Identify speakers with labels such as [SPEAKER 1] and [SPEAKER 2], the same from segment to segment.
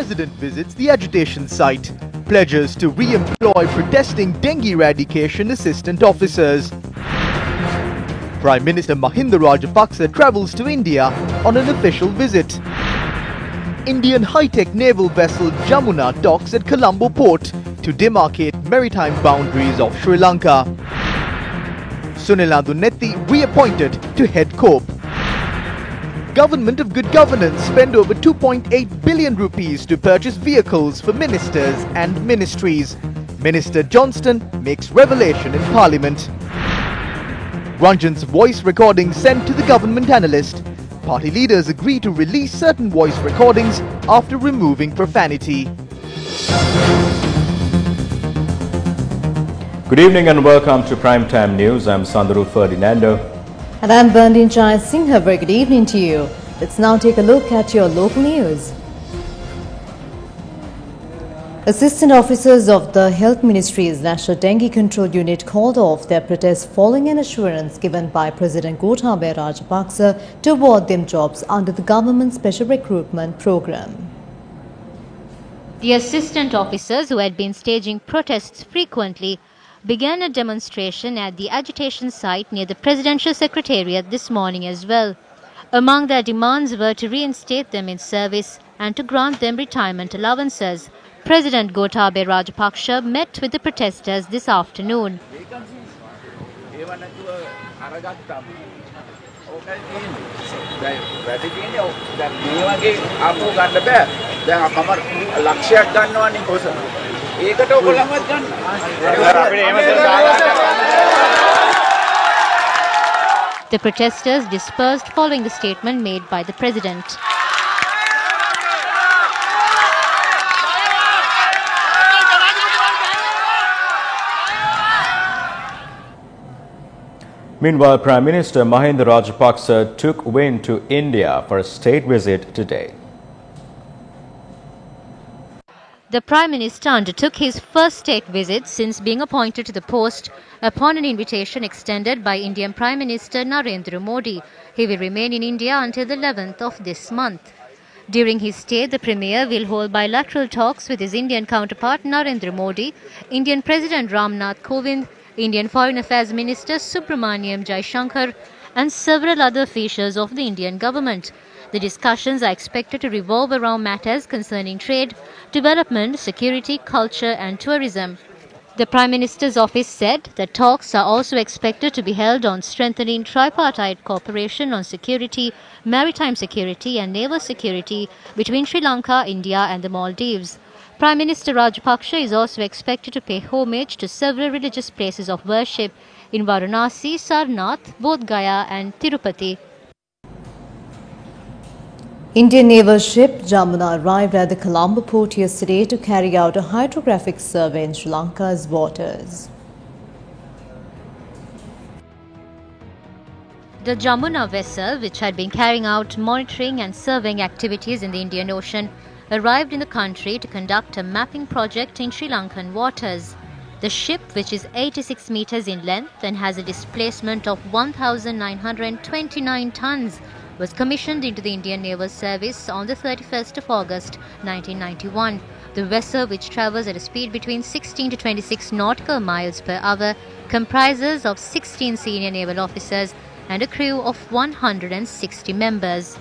[SPEAKER 1] President visits the agitation site, pledges to re-employ protesting dengue eradication assistant officers. Prime Minister Mahinda Rajapaksa travels to India on an official visit. Indian high-tech naval vessel Jamuna docks at Colombo port to demarcate maritime boundaries of Sri Lanka. Sunil Andunetti reappointed to head COPE. Government of Good Governance spend over 2.8 billion rupees to purchase vehicles for ministers and ministries. Minister Johnston makes revelation in Parliament. Ranjan's voice recordings sent to the government analyst. Party leaders agree to release certain voice recordings after removing profanity.
[SPEAKER 2] Good evening and welcome to Primetime News. I'm Sandaru Ferdinando.
[SPEAKER 3] And I'm Bandin Chai Singh. A very good evening to you. Let's now take a look at your local news. Assistant officers of the Health Ministry's National Dengue Control Unit called off their protest following an assurance given by President Gotabaya Rajapaksa to award them jobs under the government special recruitment program.
[SPEAKER 4] The assistant officers, who had been staging protests frequently, began a demonstration at the agitation site near the Presidential Secretariat this morning as well. Among their demands were to reinstate them in service and to grant them retirement allowances. President Gotabaya Rajapaksa met with the protesters this afternoon. The protesters dispersed following the statement made by the President.
[SPEAKER 2] Meanwhile, Prime Minister Mahinda Rajapaksa took wind to India for a state visit today.
[SPEAKER 4] The Prime Minister undertook his first state visit since being appointed to the post upon an invitation extended by Indian Prime Minister Narendra Modi. He will remain in India until the 11th of this month. During his stay, the Premier will hold bilateral talks with his Indian counterpart Narendra Modi, Indian President Ramnath Kovind, Indian Foreign Affairs Minister Subramaniam Jaishankar and several other officials of the Indian government. The discussions are expected to revolve around matters concerning trade, development, security, culture and tourism. The Prime Minister's office said that talks are also expected to be held on strengthening tripartite cooperation on security, maritime security and naval security between Sri Lanka, India and the Maldives. Prime Minister Rajapaksa is also expected to pay homage to several religious places of worship in Varanasi, Sarnath, Bodh Gaya and Tirupati.
[SPEAKER 3] Indian naval ship Jamuna arrived at the Colombo port yesterday to carry out a hydrographic survey in Sri Lanka's waters.
[SPEAKER 4] The Jamuna vessel, which had been carrying out monitoring and surveying activities in the Indian Ocean, arrived in the country to conduct a mapping project in Sri Lankan waters. The ship, which is 86 meters in length and has a displacement of 1,929 tons, was commissioned into the Indian Naval Service on the 31st of August 1991. The vessel, which travels at a speed between 16 to 26 nautical miles per hour, comprises of 16 senior naval officers and a crew of 160 members.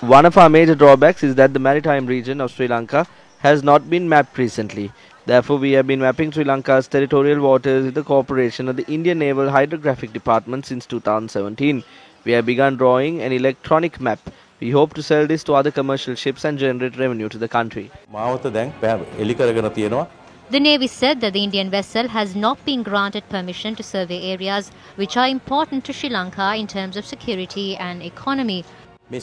[SPEAKER 5] One of our major drawbacks is that the maritime region of Sri Lanka has not been mapped recently. Therefore, we have been mapping Sri Lanka's territorial waters with the cooperation of the Indian Naval Hydrographic Department since 2017. We have begun drawing an electronic map. We hope to sell this to other commercial ships and generate revenue to the country.
[SPEAKER 4] The Navy said that the Indian vessel has not been granted permission to survey areas which are important to Sri Lanka in terms of security and economy.
[SPEAKER 5] We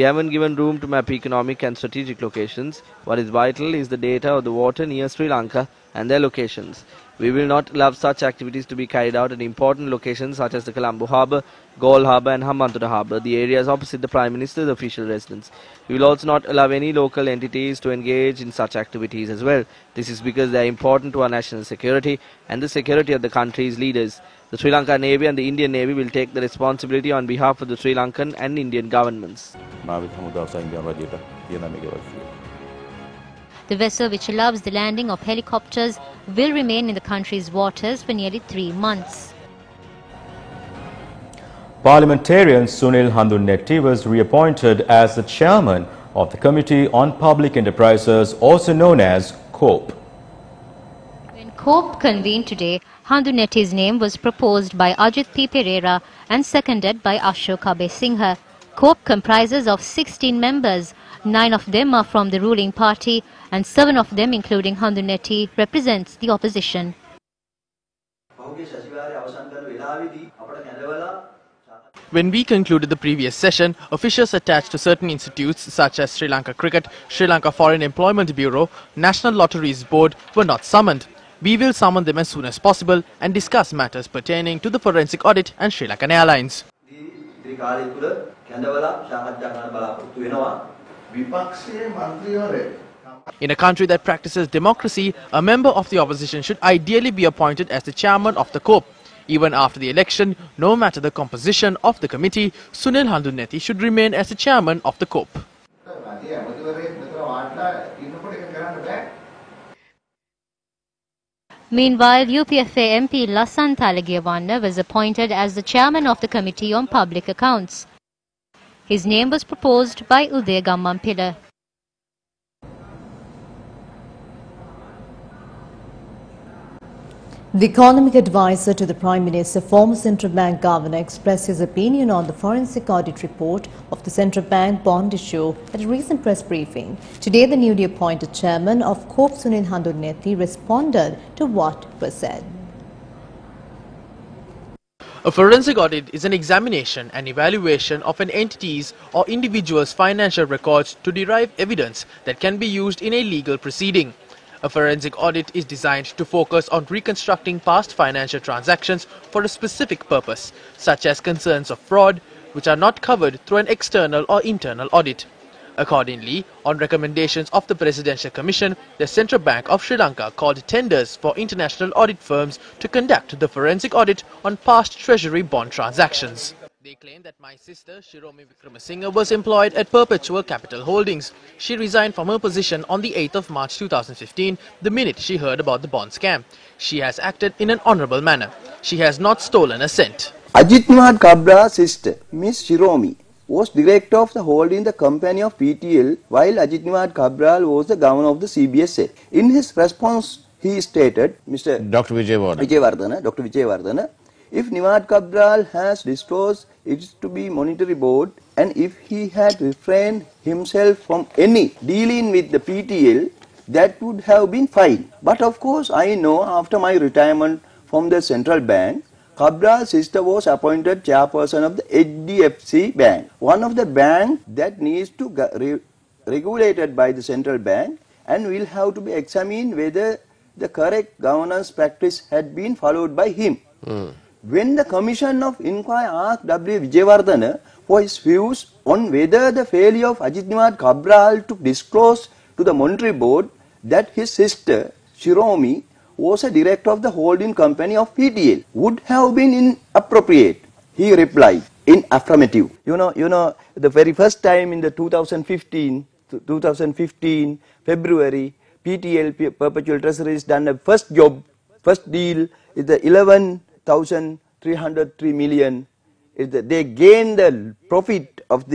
[SPEAKER 5] haven't given room to map economic and strategic locations. What is vital is the data of the water near Sri Lanka and their locations. We will not allow such activities to be carried out at important locations such as the Colombo Harbour, Galle Harbour and Hambantota Harbour, the areas opposite the Prime Minister's official residence. We will also not allow any local entities to engage in such activities as well. This is because they are important to our national security and the security of the country's leaders. The Sri Lanka Navy and the Indian Navy will take the responsibility on behalf of the Sri Lankan and Indian governments.
[SPEAKER 4] The vessel, which allows the landing of helicopters, will remain in the country's waters for nearly 3 months.
[SPEAKER 2] Parliamentarian Sunil Handunnetti was reappointed as the chairman of the Committee on Public Enterprises, also known as COPE.
[SPEAKER 4] When COPE convened today, Handunnetti's name was proposed by Ajit P. Pereira and seconded by Ashok Abe Singha. COPE comprises of 16 members. 9 of them are from the ruling party and 7 of them, including Handunnetti, represents the opposition.
[SPEAKER 6] When we concluded the previous session, officials attached to certain institutes such as Sri Lanka Cricket, Sri Lanka Foreign Employment Bureau, National Lotteries Board were not summoned. We will summon them as soon as possible and discuss matters pertaining to the forensic audit and Sri Lankan Airlines. In a country that practices democracy, a member of the opposition should ideally be appointed as the chairman of the COPE. Even after the election, no matter the composition of the committee, Sunil Handunnetti should remain as the chairman of the COPE.
[SPEAKER 4] Meanwhile, UPFA MP Lassan Talagiyawanna was appointed as the chairman of the Committee on Public Accounts. His name was proposed by Uday Gammampilla.
[SPEAKER 3] The economic advisor to the Prime Minister, former Central Bank Governor, expressed his opinion on the forensic audit report of the Central Bank bond issue at a recent press briefing. Today, the newly appointed chairman of COPE, Sunil Handunnetti, responded to what was said.
[SPEAKER 6] A forensic audit is an examination and evaluation of an entity's or individual's financial records to derive evidence that can be used in a legal proceeding. A forensic audit is designed to focus on reconstructing past financial transactions for a specific purpose, such as concerns of fraud, which are not covered through an external or internal audit. Accordingly, on recommendations of the Presidential Commission, the Central Bank of Sri Lanka called tenders for international audit firms to conduct the forensic audit on past Treasury bond transactions. They claim that my sister, Shiromi Wickramasinghe, was employed at Perpetual Capital Holdings. She resigned from her position on the 8th of March 2015, the minute she heard about the bond scam. She has acted in an honourable manner. She has not stolen a cent.
[SPEAKER 7] Ajit Nimad Kabra's sister, Miss Shiromi, was director of the holding the company of PTL while Ajit Nimad Kabral was the governor of the CBSA. In his response, he stated, Dr. Vijayawardena, if Nimad Kabral has disclosed it is to be monetary board, and if he had refrained himself from any dealing with the PTL, that would have been fine. But of course, I know after my retirement from the central bank, Kabral's sister was appointed chairperson of the HDFC Bank, one of the banks that needs to be regulated by the central bank and will have to be examined whether the correct governance practice had been followed by him. When the Commission of Inquiry asked W. Vijayawardena for his views on whether the failure of Ajit Nimad Kabral to disclose to the Monetary Board that his sister, Shiromi, was a director of the holding company of PTL would have been inappropriate, he replied in affirmative. You know, the very first time in the 2015 February, PTL, Perpetual Treasuries, done a first deal is the 11,303 million. They gained the profit of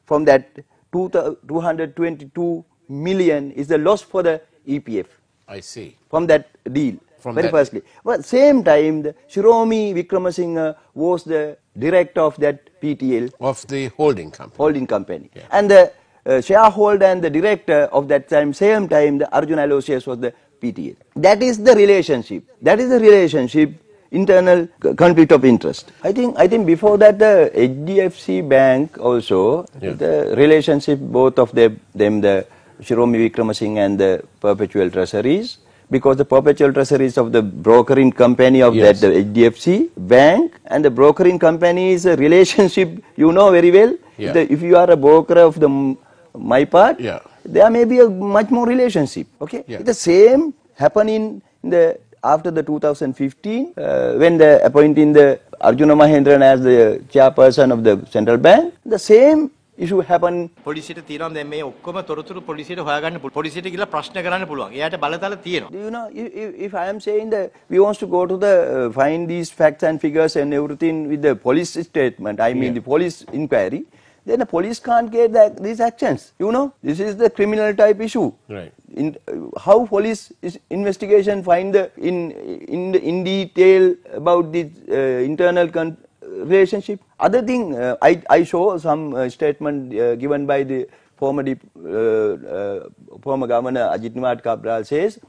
[SPEAKER 7] from that 222 million is the loss for the EPF.
[SPEAKER 8] I see.
[SPEAKER 7] From that deal, firstly. But same time, the Shiromi Wickramasinghe was the director of that PTL.
[SPEAKER 8] Of the holding company.
[SPEAKER 7] Holding company. Yeah. And the shareholder and the director of that same time, the Arjuna Aloysius was the PTL. That is the relationship. Internal conflict of interest. I think before that the HDFC Bank also, the relationship both of them, the Shiromi Wickramasinghe and the Perpetual Treasuries, because the perpetual treasuries of the brokering company of
[SPEAKER 8] Yes.
[SPEAKER 7] that the HDFC bank, and the brokering company is a relationship you know very well.
[SPEAKER 8] Yeah.
[SPEAKER 7] If you are a broker of the my part,
[SPEAKER 8] Yeah.
[SPEAKER 7] there may be a much more relationship. Okay,
[SPEAKER 8] Yeah.
[SPEAKER 7] the same happening in the after the 2015 when the appointing the Arjuna Mahendran as the chairperson of the central bank, the same issue happened.
[SPEAKER 9] පොලිසියට තියෙනවා දැන් මේ ඔක්කොම තොරතුරු පොලිසියට හොයාගන්න පුළුවන්. පොලිසියට ගිහලා ප්‍රශ්න කරන්න පුළුවන්. එයාට බලතල තියෙනවා.
[SPEAKER 7] You know, if I am saying that we want to go to the find these facts and figures and everything with the police statement, I mean
[SPEAKER 8] Yeah.
[SPEAKER 7] the police inquiry, then the police can't get these actions. You know, this is the criminal type issue.
[SPEAKER 8] Right.
[SPEAKER 7] How police investigation find in detail about the internal relationship. Other thing, I show some statement given by the former governor Ajit Nimad Cabral says,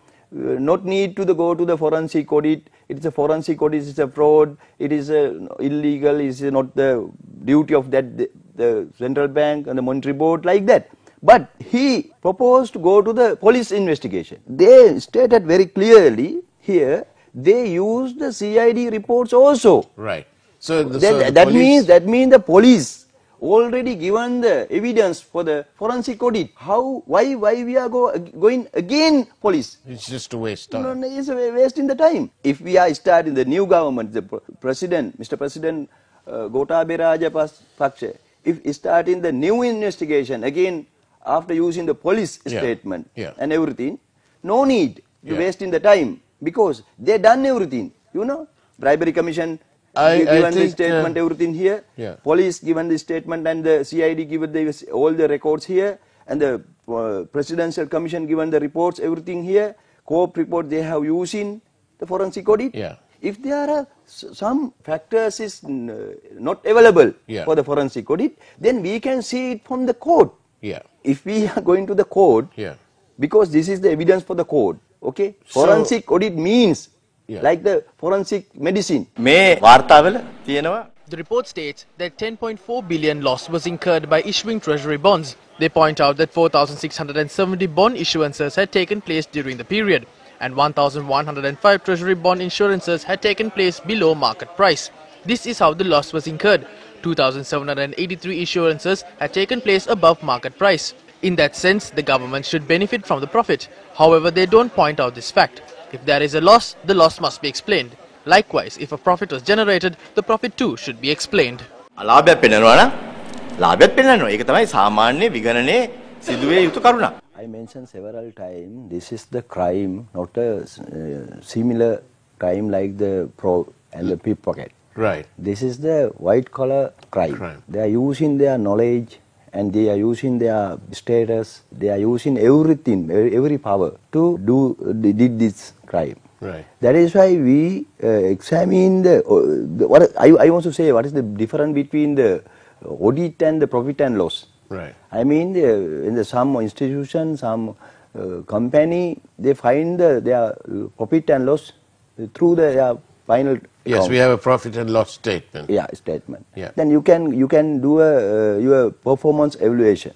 [SPEAKER 7] not need to go to the forensic audit. It is a forensic audit. It is a fraud. It is illegal. It is not the duty of the central bank and the monetary board like that. But he proposed to go to the police investigation. They stated very clearly here. They used the CID reports also.
[SPEAKER 8] Right. So
[SPEAKER 7] that means the police already given the evidence for the forensic audit. Why we are going again police?
[SPEAKER 8] it's just a waste of time.
[SPEAKER 7] No, it's a wasting the time. If we are starting the new government, the president, Mr. President Gotabaya Rajapaksa, if starting the new investigation again after using the police
[SPEAKER 8] Yeah.
[SPEAKER 7] statement
[SPEAKER 8] Yeah.
[SPEAKER 7] and everything, no need to
[SPEAKER 8] Yeah.
[SPEAKER 7] wasting the time because they done everything. You know, bribery commission.
[SPEAKER 8] I
[SPEAKER 7] Given the
[SPEAKER 8] think,
[SPEAKER 7] statement, everything here.
[SPEAKER 8] Yeah.
[SPEAKER 7] Police given the statement and the CID given all the records here, and the presidential commission given the reports, everything here. Co-op report they have using the forensic audit.
[SPEAKER 8] Yeah.
[SPEAKER 7] If there are some factors is not available
[SPEAKER 8] Yeah.
[SPEAKER 7] for the forensic audit, then we can see it from the court.
[SPEAKER 8] Yeah.
[SPEAKER 7] If we are going to the court,
[SPEAKER 8] Yeah.
[SPEAKER 7] because this is the evidence for the court. Okay,
[SPEAKER 8] So-
[SPEAKER 7] forensic audit means
[SPEAKER 8] Yeah.
[SPEAKER 7] like the forensic medicine.
[SPEAKER 9] මේ වාර්තාවල තියෙනවා
[SPEAKER 6] The report states that 10.4 billion loss was incurred by issuing treasury bonds. They point out that 4,670 bond issuances had taken place during the period, and 1,105 treasury bond insurances had taken place below market price. This is how the loss was incurred. 2,783 issuances had taken place above market price. In that sense, the government should benefit from the profit. However, they don't point out this fact. If there is a loss, the loss must be explained. Likewise, if a profit was generated, the profit too should be explained.
[SPEAKER 9] ලාභයක් පෙන්නනවා නම් ලාභයක් පෙන්නනවා. ඒක තමයි සාමාන්‍ය විගණනයේ සිදුවේ යුතු කරුණ.
[SPEAKER 7] I mentioned several times, this is the crime, not a similar crime like the fraud and the pickpocket.
[SPEAKER 8] Right.
[SPEAKER 7] This is the white collar crime. They are using their knowledge and they are using their status, they are using everything, every power to did this crime.
[SPEAKER 8] Right.
[SPEAKER 7] That is why we examine what I want to say, what is the difference between the audit and the profit and loss.
[SPEAKER 8] Right.
[SPEAKER 7] I mean, in some institution, some company, they find their profit and loss through their final
[SPEAKER 8] Yes,
[SPEAKER 7] account.
[SPEAKER 8] we have a profit and loss statement.
[SPEAKER 7] Yeah, statement.
[SPEAKER 8] Yeah.
[SPEAKER 7] Then you can do your performance evaluation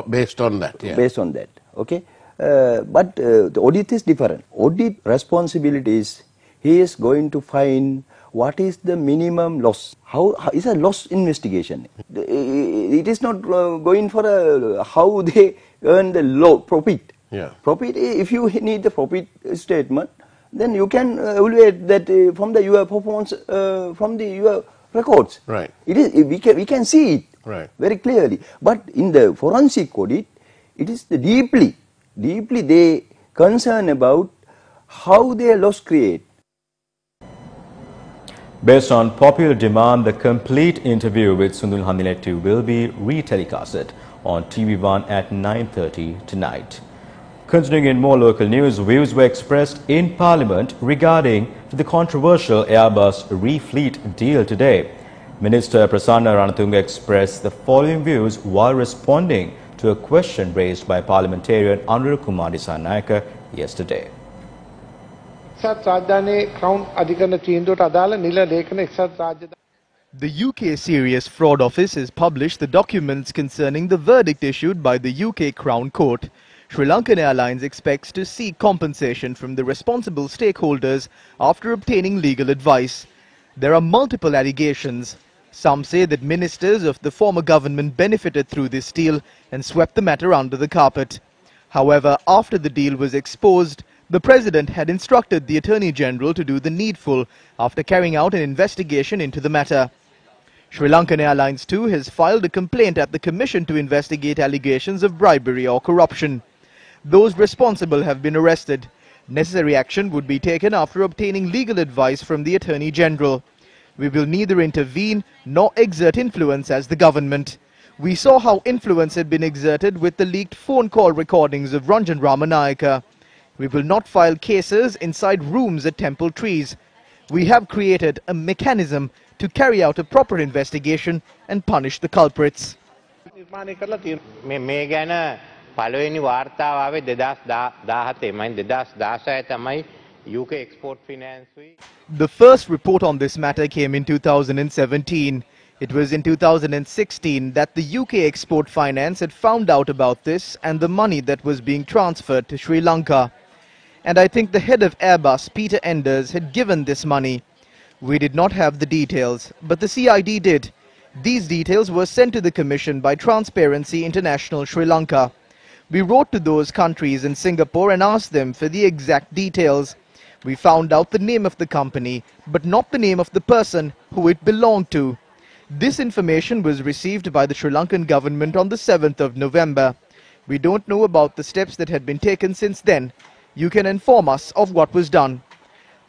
[SPEAKER 8] Based on that, yeah.
[SPEAKER 7] based on that. Okay, but the audit is different. Audit responsibility is he is going to find what is the minimum loss. How is a loss investigation? It is not going for how they earn the low profit.
[SPEAKER 8] Yeah.
[SPEAKER 7] Profit. If you need the profit statement, then you can evaluate that from your performance from your records.
[SPEAKER 8] Right.
[SPEAKER 7] It is we can see it
[SPEAKER 8] Right.
[SPEAKER 7] very clearly. But in the forensic audit, it is deeply they concern about how their loss create.
[SPEAKER 2] Based on popular demand, the complete interview with Sunil Handinettu will be retelecasted on TV1 at 9:30 tonight. Continuing in more local news, views were expressed in Parliament regarding the controversial Airbus refleet deal today. Minister Prasanna Ranatunga expressed the following views while responding to a question raised by parliamentarian Anura Kumar Dissanayake yesterday.
[SPEAKER 1] The UK Serious Fraud Office has published the documents concerning the verdict issued by the UK Crown Court. Sri Lankan Airlines expects to seek compensation from the responsible stakeholders after obtaining legal advice. There are multiple allegations. Some say that ministers of the former government benefited through this deal and swept the matter under the carpet. However, after the deal was exposed, the President had instructed the Attorney General to do the needful after carrying out an investigation into the matter. Sri Lankan Airlines too has filed a complaint at the Commission to investigate allegations of bribery or corruption. Those responsible have been arrested. Necessary action would be taken after obtaining legal advice from the Attorney General. We will neither intervene nor exert influence as the government. We saw how influence had been exerted with the leaked phone call recordings of Ranjan Ramanayaka. We will not file cases inside rooms at Temple Trees. We have created a mechanism to carry out a proper investigation and punish the culprits.
[SPEAKER 10] පළවෙනි වාර්තාව ආවේ 2017 මම 2016 තමයි UK Export Finance.
[SPEAKER 1] The first report on this matter came in 2017. It was in 2016 that the UK Export Finance had found out about this and the money that was being transferred to Sri Lanka. And I think the head of Airbus, Peter Enders, had given this money. We did not have the details, but the CID did. These details were sent to the Commission by Transparency International Sri Lanka. We wrote to those countries in Singapore and asked them for the exact details. We found out the name of the company, but not the name of the person who it belonged to. This information was received by the Sri Lankan government on the 7th of November. We don't know about the steps that had been taken since then. You can inform us of what was done.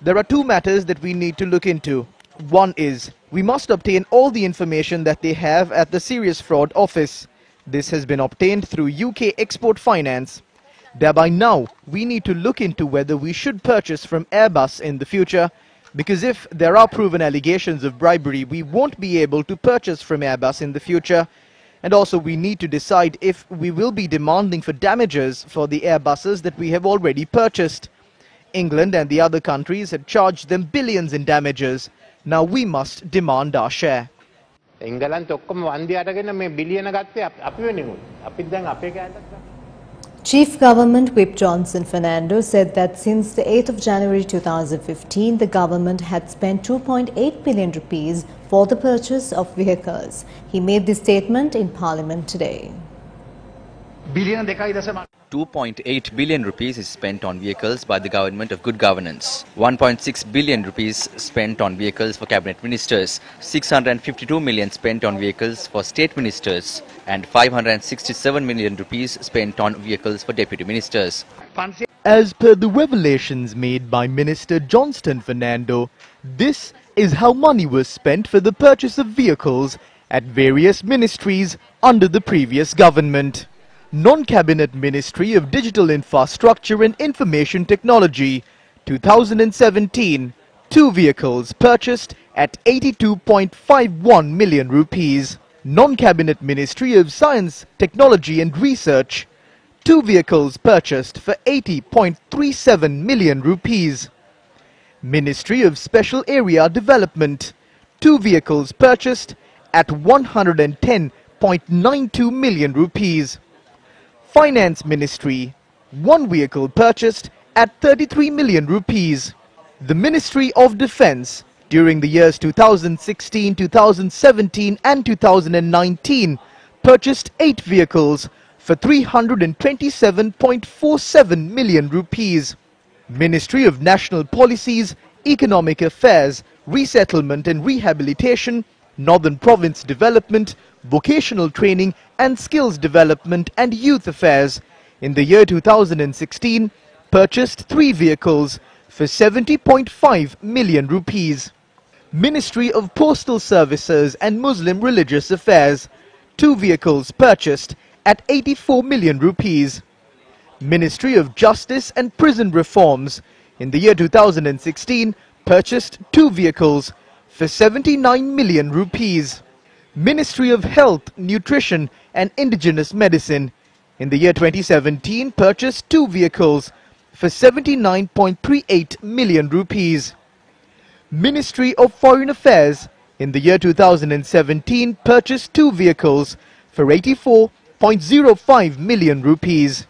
[SPEAKER 1] There are two matters that we need to look into. One is, we must obtain all the information that they have at the Serious Fraud Office. This has been obtained through UK Export Finance. Thereby now, we need to look into whether we should purchase from Airbus in the future, because if there are proven allegations of bribery, we won't be able to purchase from Airbus in the future. And also we need to decide if we will be demanding for damages for the Airbuses that we have already purchased. England and the other countries had charged them billions in damages. Now we must demand our share.
[SPEAKER 10] එංගලන්ත ඔක්කොම වන්දි අරගෙන මේ බිලියන ගත්තේ අපි වෙනුයි. අපිත් දැන් අපේ කෑල්ලක්.
[SPEAKER 3] Chief Government Whip Johnson Fernando said that since the 8th of January 2015, the government had spent 2.8 billion rupees for the purchase of vehicles. He made this statement in Parliament today.
[SPEAKER 11] 2.8 billion rupees is spent on vehicles by the government of good governance. 1.6 billion rupees spent on vehicles for cabinet ministers. 652 million spent on vehicles for state ministers. And 567 million rupees spent on vehicles for deputy ministers.
[SPEAKER 1] As per the revelations made by Minister Johnston Fernando, this is how money was spent for the purchase of vehicles at various ministries under the previous government. Non-Cabinet Ministry of Digital Infrastructure and Information Technology, 2017, 2 vehicles purchased at 82.51 million rupees. Non-Cabinet Ministry of Science, Technology and Research, 2 vehicles purchased for 80.37 million rupees. Ministry of Special Area Development, 2 vehicles purchased at 110.92 million rupees. Finance Ministry, 1 vehicle purchased at 33 million rupees. The Ministry of Defence, during the years 2016, 2017 and 2019, purchased 8 vehicles for 327.47 million rupees. Ministry of National Policies, Economic Affairs, Resettlement and Rehabilitation, Northern Province Development, Vocational Training and Skills Development and Youth Affairs, in the year 2016, purchased 3 vehicles for 70.5 million rupees. Ministry of Postal Services and Muslim Religious Affairs, 2 vehicles purchased at 84 million rupees. Ministry of Justice and Prison Reforms, in the year 2016, purchased 2 vehicles for 79 million rupees. Ministry of Health, Nutrition and Indigenous Medicine, in the year 2017, purchased 2 vehicles for 79.38 million rupees. Ministry of Foreign Affairs, in the year 2017, purchased 2 vehicles for 84.05 million rupees.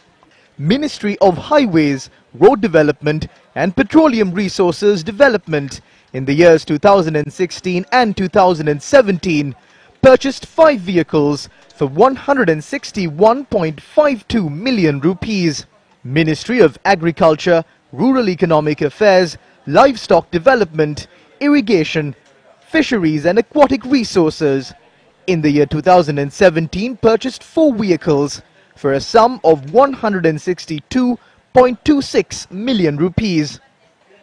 [SPEAKER 1] Ministry of Highways, Road Development and Petroleum Resources Development in the years 2016 and 2017 purchased 5 vehicles for 161.52 million rupees. Ministry of Agriculture, Rural Economic Affairs, Livestock Development, Irrigation, Fisheries and Aquatic Resources in the year 2017 purchased 4 vehicles for a sum of 162.26 million rupees.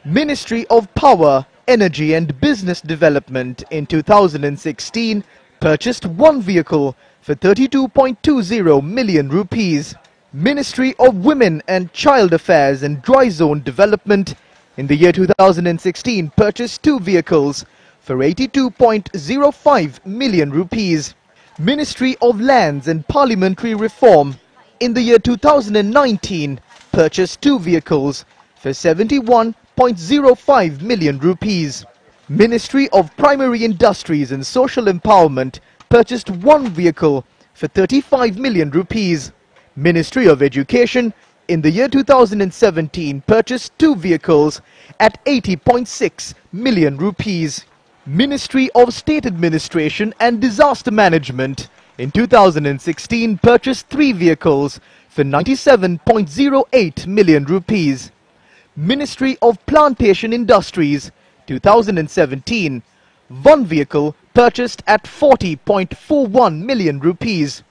[SPEAKER 1] Ministry of Power, Energy and Business Development in 2016 purchased 1 vehicle for 32.20 million rupees. Ministry of Women and Child Affairs and Dry Zone Development in the year 2016 purchased 2 vehicles for 82.05 million rupees. Ministry of Lands and Parliamentary Reform in the year 2019 purchased 2 vehicles for 71.05 million rupees. Ministry of Primary Industries and Social Empowerment purchased 1 vehicle for 35 million rupees. Ministry of Education in the year 2017 purchased 2 vehicles at 80.6 million rupees. Ministry of State Administration and Disaster Management in 2016 purchased 3 vehicles for 97.08 million rupees. Ministry of Plantation Industries 2017 1 vehicle purchased at 40.41 million rupees.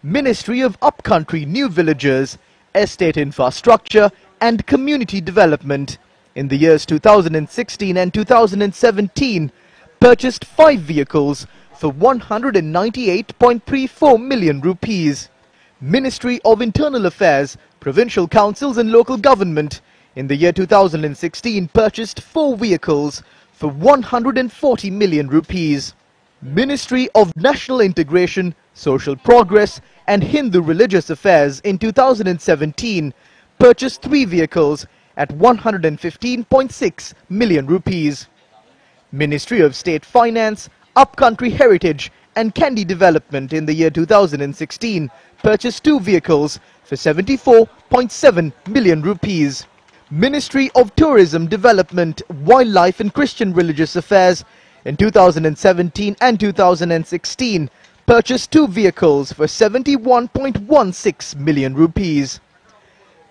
[SPEAKER 1] Ministry of Upcountry New Villages, Estate Infrastructure and Community Development in the years 2016 and 2017 purchased 5 vehicles for 198.34 million rupees. Ministry of Internal Affairs, Provincial Councils and Local Government in the year 2016 purchased 4 vehicles for 140 million rupees. Ministry of National Integration, Social Progress and Hindu Religious Affairs in 2017 purchased 3 vehicles at 115.6 million rupees. Ministry of State Finance, Upcountry Heritage and Candy Development in the year 2016 purchased 2 vehicles for 74.7 million rupees. Ministry of Tourism Development, Wildlife and Christian Religious Affairs in 2017 and 2016 purchased 2 vehicles for 71.16 million rupees.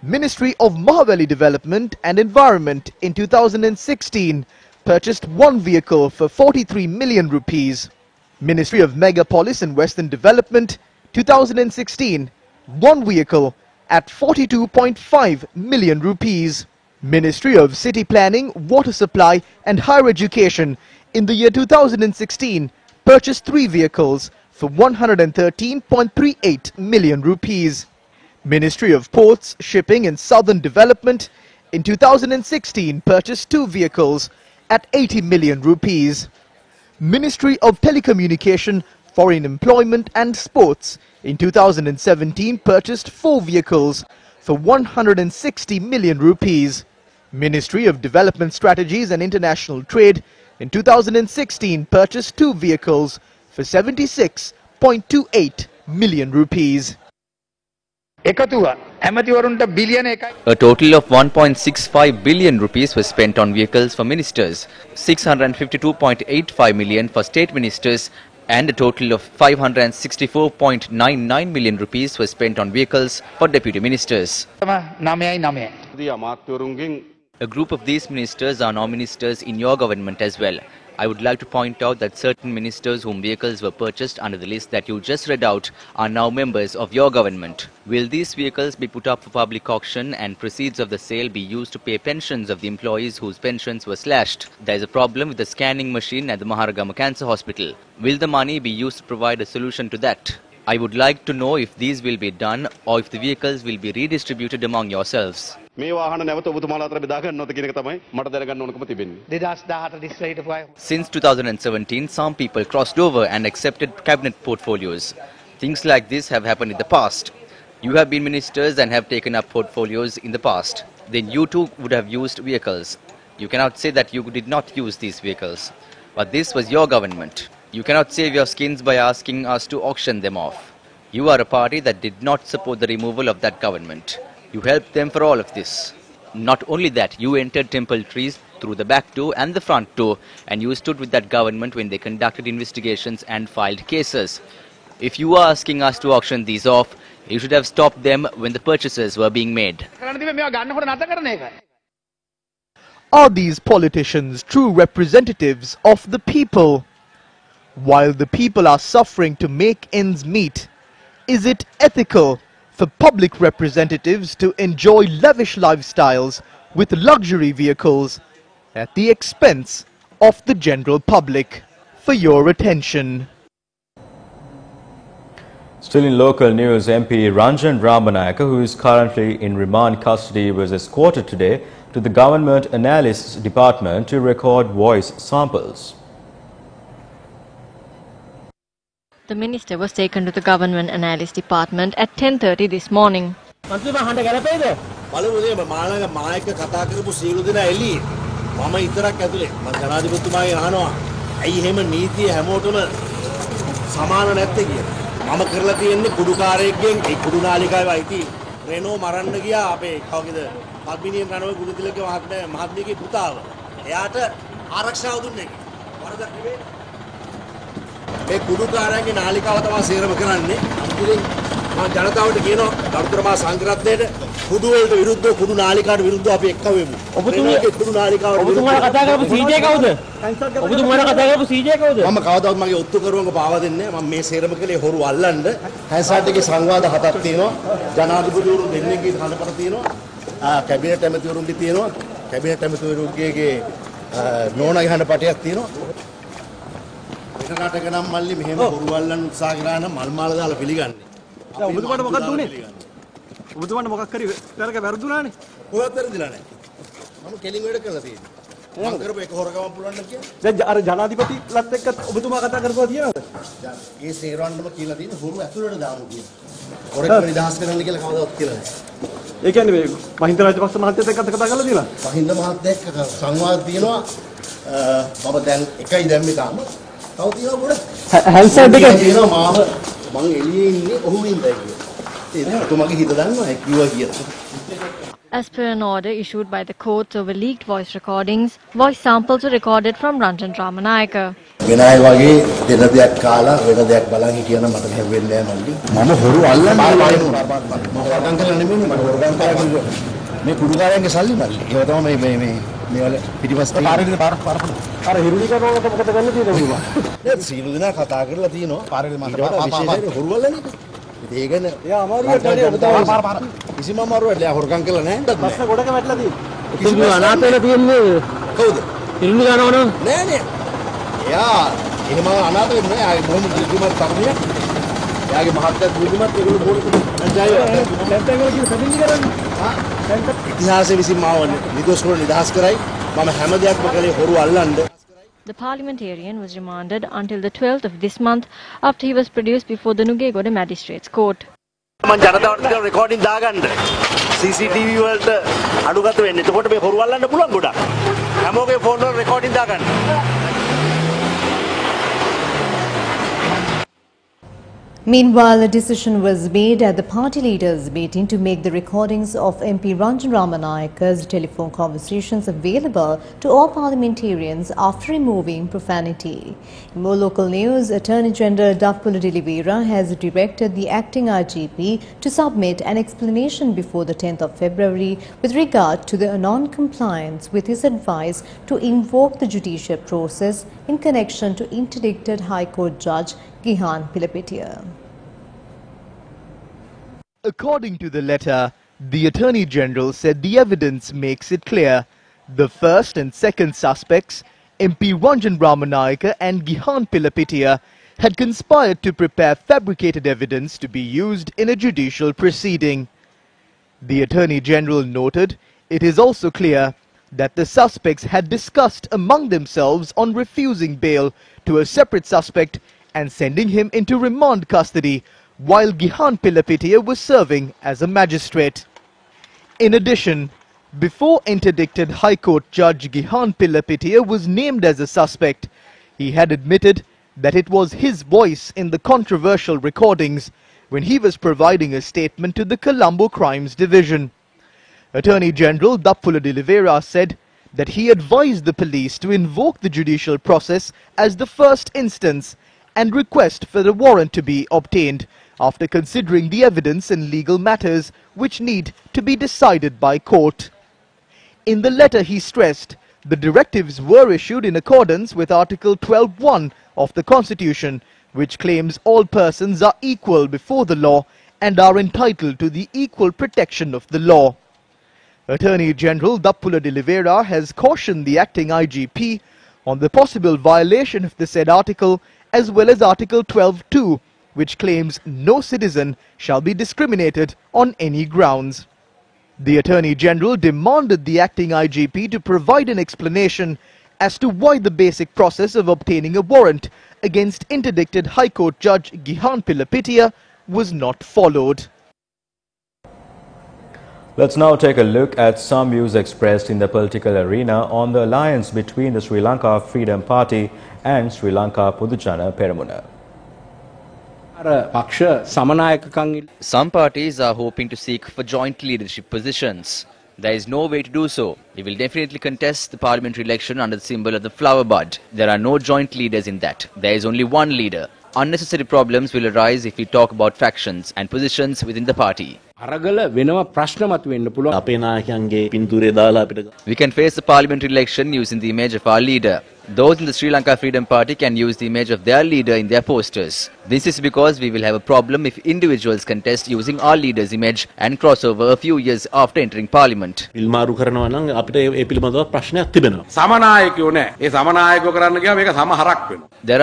[SPEAKER 1] Ministry of Mahaweli Development and Environment in 2016 purchased 1 vehicle for 43 million rupees. Ministry of Megapolis and Western Development 2016 1 vehicle at 42.5 million rupees. Ministry of City Planning, Water Supply and Higher Education in the year 2016 purchased 3 vehicles for 113.38 million rupees. Ministry of Ports, Shipping and Southern Development in 2016 purchased 2 vehicles at 80 million rupees. Ministry of Telecommunication, Foreign Employment and Sports in 2017 purchased 4 vehicles for 160 million rupees. Ministry of Development Strategies and International Trade in 2016 purchased 2 vehicles for 76.28 million rupees.
[SPEAKER 11] A total of 1.65 billion rupees was spent on vehicles for ministers, 652.85 million for state ministers, and a total of 564.99 million rupees was spent on vehicles for deputy ministers. A group of these ministers are now ministers in your government as well. I would like to point out that certain ministers whom vehicles were purchased under the list that you just read out are now members of your government. Will these vehicles be put up for public auction and proceeds of the sale be used to pay pensions of the employees whose pensions were slashed? There is a problem with the scanning machine at the Maharagama Cancer Hospital. Will the money be used to provide a solution to that? I would like to know if these will be done or if the vehicles will be redistributed among yourselves. Since 2017, some people crossed over and accepted cabinet portfolios. Things like this have happened in the past. You have been ministers and have taken up portfolios in the past. Then you too would have used vehicles. You cannot say that you did not use these vehicles. But this was your government. You cannot save your skins by asking us to auction them off. You are a party that did not support the removal of that government. You helped them for all of this. Not only that, you entered Temple Trees through the back door and the front door, and you stood with that government when they conducted investigations and filed cases. If you are asking us to auction these off, you should have stopped them when the purchases were being made.
[SPEAKER 1] Are these politicians true representatives of the people? While the people are suffering to make ends meet, is it ethical for public representatives to enjoy lavish lifestyles with luxury vehicles at the expense of the general public? For your attention.
[SPEAKER 2] Still in local news, MP Ranjan Ramanayake, who is currently in remand custody, was escorted today to the Government Analysis Department to record voice samples.
[SPEAKER 12] The minister was taken to the Government Analysis Department at 10:30 this morning.
[SPEAKER 13] මම කරලා තියෙන්නේ කුඩු කාර්යයෙන් ඒ කුඩු නාලිකාවේ අයිති රෙනෝ මරන්න ගියා අපේ කවුද පද්මිනියන් රණවේ කුඩු තිලකේ මහත්මියගේ පුතාව. එයාට ආරක්ෂාව දුන්නේ වරදක් නෙවෙයි. මේ කුඩු කාර්යයේ නාලිකාව තමයි සේරම කරන්නේ. අන්තිමේ මම ජනතාවට කියනවා ගරුතර මා සංඝරත්නයේට කුඩු වලට විරුද්ධව කුඩු නාලිකාවට විරුද්ධව අපි එක්ක වෙමු. ඔබතුමාගේ කුඩු නාලිකාවට ඔබතුමාලා කතා කරපු සීජේ කවුද? ඔබතුමාලා කතා කරපු සීජේ කවුද? මම කවදාවත් මගේ ඔත්තු කරුවන්ව පාවා දෙන්නේ නැහැ. මම මේ සේරම කලේ හොරු අල්ලන්න හැන්සාට් එකේ සංවාද හතක් තියෙනවා. ජනාධිපතිවරු දෙන්නෙක්ගේ හඬපත තියෙනවා. කැබිනට් ඇමතිවරුන්ගේ තියෙනවා. කැබිනට් ඇමතිවරුන්ගේ නෝනාගේ හඬපතයක් තියෙනවා. වෙන රටක නම් මල්ලි මෙහෙම හොරු අල්ලන්න උත්සාහ කරා නම් මල් මාල දාලා පිළිගන්නේ. ඔබතුමාට මොකක්ද උනේ? ඔබතුමාට මොකක් හරි වැරක වැරදුනානේ. කොහෙවත් වැරදිලා නැහැ. මම කෙලින් වැඩ කරලා තියෙන්නේ. මම කරපු එක හොරකමක් පුළුවන් නම් කියන්නේ. දැන් අර ජනාධිපතිලත් එක්ක ඔබතුමා කතා කරපුවා තියෙනවද? ඒ සේරවන්නම කියලා තියෙන හොරු ඇතුළට දාමු කියලා. හොරෙක්ව නිදහස් කරන්න කියලා කවදාවත් කියලා නැහැ. ඒ කියන්නේ මේ මහින්ද රාජපක්ෂ මහත්තයත් එක්ක කතා කරලා තියෙනවා. මහින්ද මහත්තයා එක්ක සංවාද තියෙනවා. මම දැන් එකයි දැම්මේ තාම. තව තියෙනවා පොඩ. හැන්සඩ් එක තියෙනවා මාව මං එළියේ ඉන්නේ ඔහු ඉඳලා කියලා.
[SPEAKER 12] As per an order issued by the courts over leaked voice recordings, voice samples were recorded from Ranjan Ramanayake.
[SPEAKER 13] වෙන අය වගේ දෙන දෙයක් කාලා වෙන දෙයක් බලන් හිටියනම් මට මෙහෙම වෙන්නේ නැහැ මල්ලි. මම හොරු අල්ලන්නේ නැහැ. මම වරදම් කරලා නෙමෙයි මම වරදම් කරන්නේ. මේ කුඩුකාරයන්ගේ සල්ලි මල්ලි. ඒක තමයි මේ වල පිටිපස්ස තියෙන්නේ. අර හිරුලි කරනකොට මොකද කරන්න තියෙන්නේ මම? ඒ සීළු දෙනා කතා කරලා තියෙනවා. පාරේ මට හොරු අල්ලන්නේ. ඒකන එයා අමාරුවට වැඩි ඔබ කිසිම අමාරුවක් නෑ හොරකම් කරලා නෑ නේද බස්ස ගොඩක වැටලා තියෙන්නේ කිසිම අනාථ වෙලා තියෙන්නේ කවුද ඉරුණු ගන්නවද නෑ නෑ එයා එහෙම අනාථ වෙන්නේ නෑ ආයේ බොහොම දුරුමත් තරුණියක් එයාගේ මහත්තයා දුරුමත් ඒගොල්ලෝ බෝල නැත්නම් වල කියන සමින්දි කරන්නේ ඉතිහාසයේ විසින් මාව නිදොස් වල නිදහස් කරයි මම හැම දෙයක්ම කළේ හොරු අල්ලන්න.
[SPEAKER 12] The parliamentarian was remanded until the 12th of this month after he was produced before the Nugegoda Magistrates Court.
[SPEAKER 13] මම ජනතාවට කියන රෙකෝඩින් දාගන්න CCTV වලට අඩුගත වෙන්නේ. එතකොට මේ හොරු අල්ලන්න පුළුවන් ගොඩක්. හැමෝගේ ෆෝන් වල රෙකෝඩින් දාගන්න.
[SPEAKER 3] Meanwhile, a decision was made at the party leaders' meeting to make the recordings of MP Ranjan Ramanayake's telephone conversations available to all parliamentarians after removing profanity. In more local news, Attorney General Dafula Dilivera has directed the acting IGP to submit an explanation before the 10th of February with regard to the non-compliance with his advice to invoke the judicial process in connection to interdicted High Court Judge Gihan Pilapitiya.
[SPEAKER 1] According to the letter, the Attorney General said the evidence makes it clear the first and second suspects, MP Ranjan Ramanayake and Gihan Pilapitiya, had conspired to prepare fabricated evidence to be used in a judicial proceeding. The Attorney General noted it is also clear that the suspects had discussed among themselves on refusing bail to a separate suspect and sending him into remand custody while Gihan Pilapitiya was serving as a magistrate. In addition, before interdicted High Court Judge Gihan Pilapitiya was named as a suspect, he had admitted that it was his voice in the controversial recordings when he was providing a statement to the Colombo Crimes Division. Attorney General Dappula de Oliveira said that he advised the police to invoke the judicial process as the first instance and request for the warrant to be obtained after considering the evidence in legal matters which need to be decided by court. In the letter he stressed the directives were issued in accordance with Article 12(1) of the Constitution, which claims all persons are equal before the law and are entitled to the equal protection of the law. Attorney General Dappula de Oliveira has cautioned the acting IGP on the possible violation of the said article as well as Article 12(2), which claims no citizen shall be discriminated on any grounds. The Attorney General demanded the acting IGP to provide an explanation as to why the basic process of obtaining a warrant against interdicted High Court Judge Gihan Pilapitiya was not followed.
[SPEAKER 2] Let's now take a look at some views expressed in the political arena on the alliance between the Sri Lanka Freedom Party and Sri Lanka Podujana Peramuna.
[SPEAKER 11] Some parties are hoping to seek for joint leadership positions. There is no way to do so. We will definitely contest the parliamentary election under the symbol of the flower bud. There are no joint leaders in that. There is only one leader. Unnecessary problems will arise if we talk about factions and positions within the party. We can face the parliamentary election using the image of our leader. Those in the Sri Lanka Freedom Party can use the image of their leader in their posters. This is because we will have a problem if individuals contest using our leader's image and cross over a few years after entering parliament. There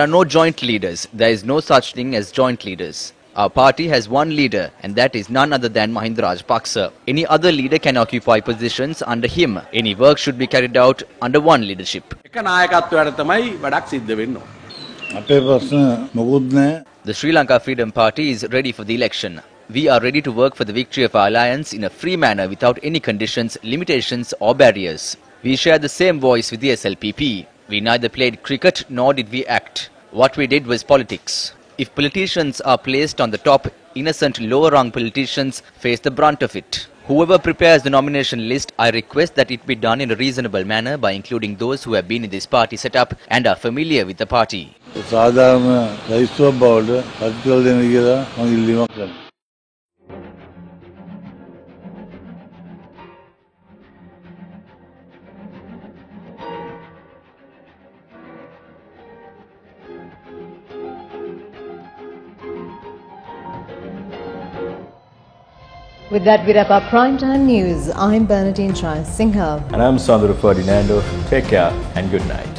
[SPEAKER 11] are no joint leaders. There is no such thing as joint leaders. Our party has one leader, and that is none other than Mahinda Rajapaksa. Any other leader can occupy positions under him. Any work should be carried out under one leadership. The Sri Lanka Freedom Party is ready for the election. We are ready to work for the victory of our alliance in a free manner without any conditions, limitations or barriers. We share the same voice with the SLPP. We neither played cricket nor did we act. What we did was politics. If politicians are placed on the top, innocent lower-rung politicians face the brunt of it. Whoever prepares the nomination list, I request that it be done in a reasonable manner by including those who have been in this party setup and are familiar with the party.
[SPEAKER 3] With that, we wrap up Primetime News. I'm Bernadine Chai Singha.
[SPEAKER 2] And I'm Sandra Ferdinando. Take care and good night.